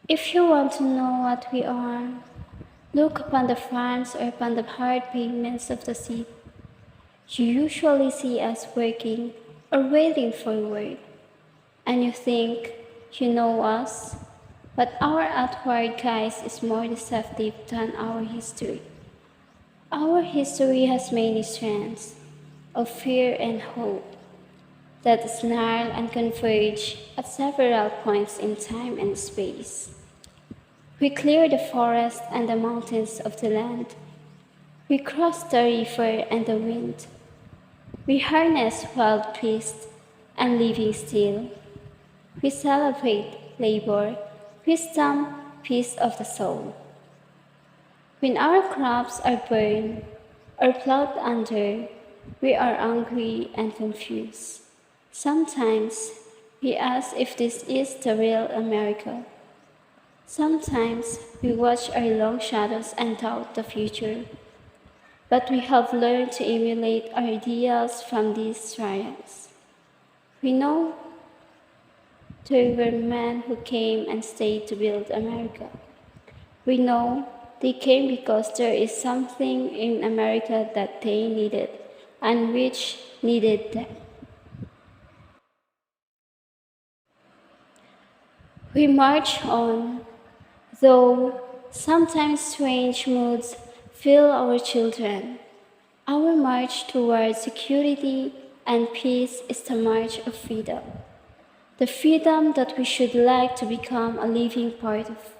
If you want to know what we are, look upon the farms or upon the hard pavements of the city. You usually see us working or waiting for work, and you think you know us, but our outward guise is more deceptive than our history. Our history has many strands of fear and hope that snarl and converge at several points in time and space. We clear the forest and the mountains of the land. We cross the river and the wind. We harness wild beasts and living still. We celebrate labor, wisdom, peace of the soul. When our crops are burned or plowed under, we are angry and confused. Sometimes we ask if this is the real America. Sometimes we watch our long shadows and doubt the future. But we have learned to emulate our ideals from these triumphs. We know there were men who came and stayed to build America. We know they came because there is something in America that they needed and which needed them. We march on, though sometimes strange moods fill our children. Our march toward security and peace is the march of freedom. The freedom that we should like to become a living part of.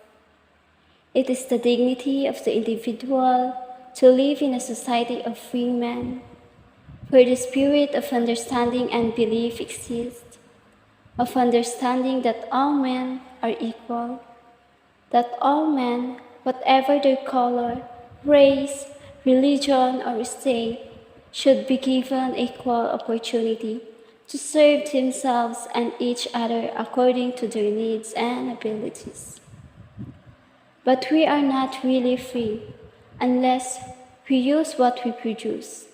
It is the dignity of the individual to live in a society of free men, where the spirit of understanding and belief exists, of understanding that all men are equal, that all men, whatever their color, race, religion, or state, should be given equal opportunity to serve themselves and each other according to their needs and abilities. But we are not really free unless we use what we produce.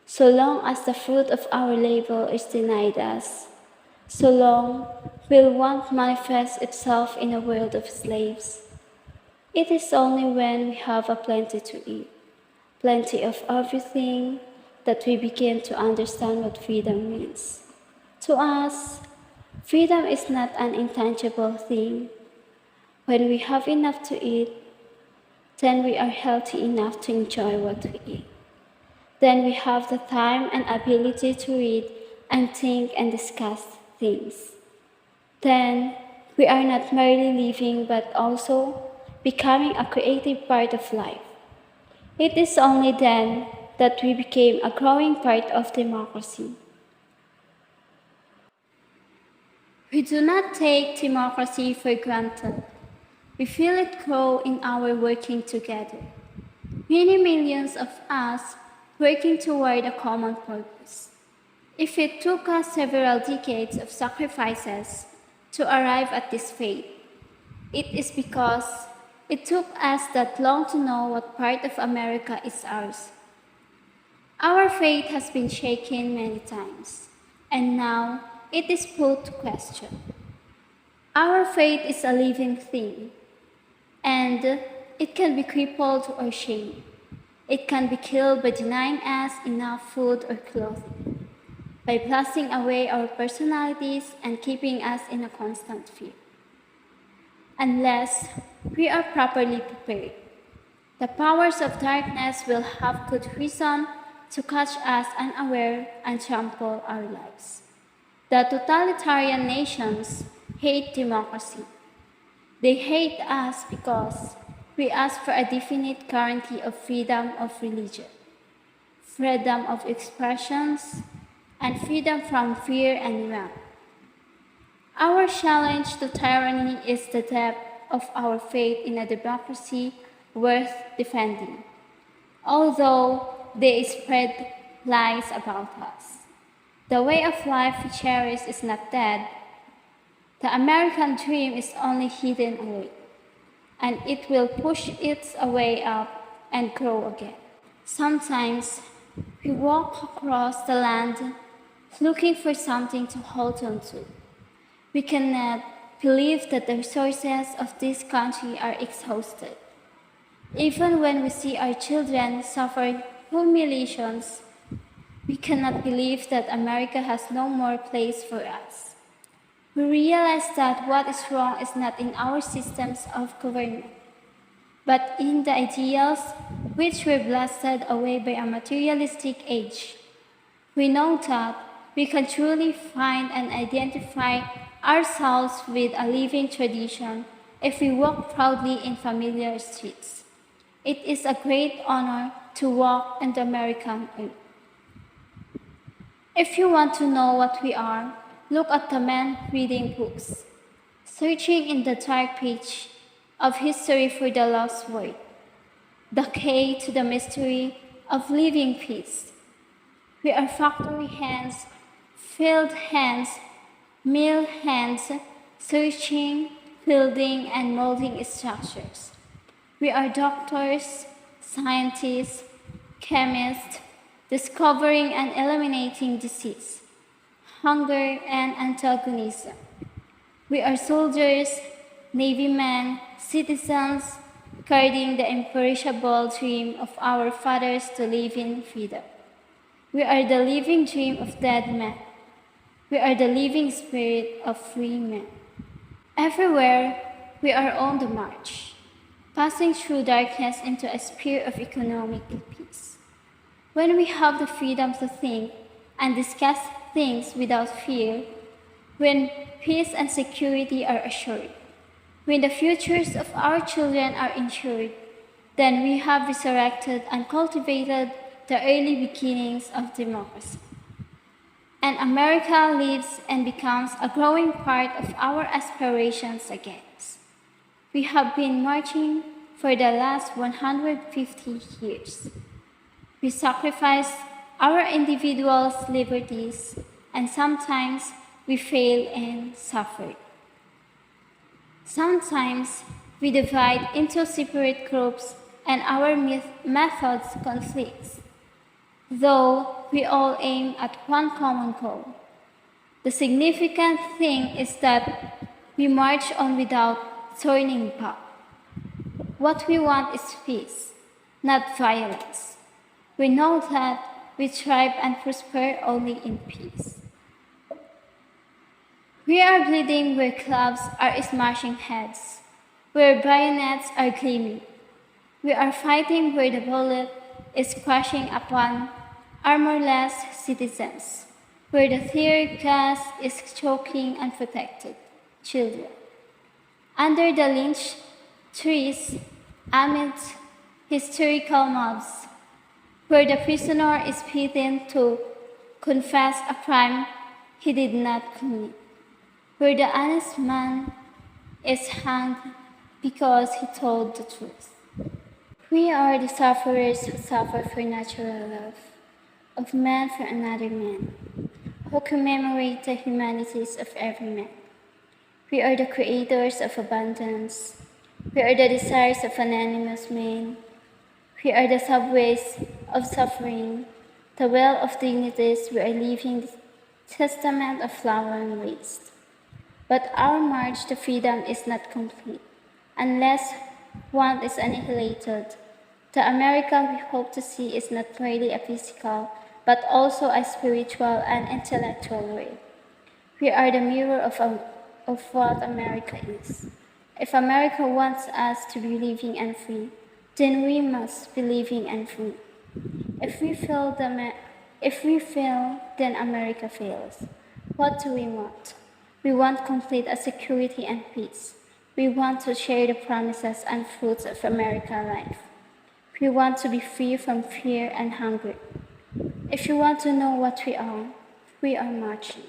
So long as the fruit of our labor is denied us, so long will want manifest itself in a world of slaves. It is only when we have a plenty to eat, plenty of everything, that we begin to understand what freedom means. To us, freedom is not an intangible thing. When we have enough to eat, then we are healthy enough to enjoy what we eat. Then we have the time and ability to read and think and discuss things. Then we are not merely living but also becoming a creative part of life. It is only then that we became a growing part of democracy. We do not take democracy for granted. We feel it grow in our working together. Many millions of us working toward a common purpose. If it took us several decades of sacrifices to arrive at this fate, it is because it took us that long to know what part of America is ours. Our faith has been shaken many times, and now it is put to question. Our faith is a living thing, and it can be crippled or shamed. It can be killed by denying us enough food or clothing, by blasting away our personalities and keeping us in a constant fear. Unless we are properly prepared, the powers of darkness will have good reason to catch us unaware and trample our lives. The totalitarian nations hate democracy. They hate us because we ask for a definite guarantee of freedom of religion, freedom of expressions, and freedom from fear and wrong. Our challenge to tyranny is the depth of our faith in a democracy worth defending, although they spread lies about us. The way of life we cherish is not dead. The American dream is only hidden away, and it will push its way up and grow again. Sometimes we walk across the land looking for something to hold on to. We cannot believe that the resources of this country are exhausted. Even when we see our children suffer humiliations, we cannot believe that America has no more place for us. We realize that what is wrong is not in our systems of government, but in the ideals which were blasted away by a materialistic age. We know that we can truly find and identify ourselves with a living tradition if we walk proudly in familiar streets. It is a great honor to walk in the American earth. If you want to know what we are, look at the men reading books, searching in the dark page of history for the lost word, the key to the mystery of living peace. We are factory hands, field hands, mill hands, searching, building, and molding structures. We are doctors, scientists, chemists, discovering and eliminating disease, hunger, and antagonism. We are soldiers, Navy men, citizens, guarding the imperishable dream of our fathers to live in freedom. We are the living dream of dead men. We are the living spirit of free men. Everywhere, we are on the march, passing through darkness into a sphere of economic peace. When we have the freedom to think and discuss things without fear, when peace and security are assured, when the futures of our children are ensured, then we have resurrected and cultivated the early beginnings of democracy. And America lives and becomes a growing part of our aspirations again. We have been marching for the last 150 years. We sacrifice our individuals' liberties, and sometimes we fail and suffer. Sometimes we divide into separate groups and our methods conflict, though we all aim at one common goal. The significant thing is that we march on without turning back. What we want is peace, not violence. We know that we thrive and prosper only in peace. We are bleeding where clubs are smashing heads, where bayonets are gleaming. We are fighting where the bullet is crashing upon armorless citizens, where the tear gas is choking unprotected children. Under the lynch trees, amid hysterical mobs, where the prisoner is beaten to confess a crime he did not commit, where the honest man is hanged because he told the truth. We are the sufferers who suffer for natural love, of man for another man, who commemorate the humanities of every man. We are the creators of abundance. We are the desires of anonymous men. We are the subways of suffering, the well of dignities. We are living the testament of flower and waste. But our march to freedom is not complete unless one is annihilated. The America we hope to see is not merely a physical, but also a spiritual and intellectual way. We are the mirror of what America is. If America wants us to be living and free, then we must be living and free. If we fail, then America fails. What do we want? We want complete security and peace. We want to share the promises and fruits of American life. We want to be free from fear and hunger. If you want to know what we are marching.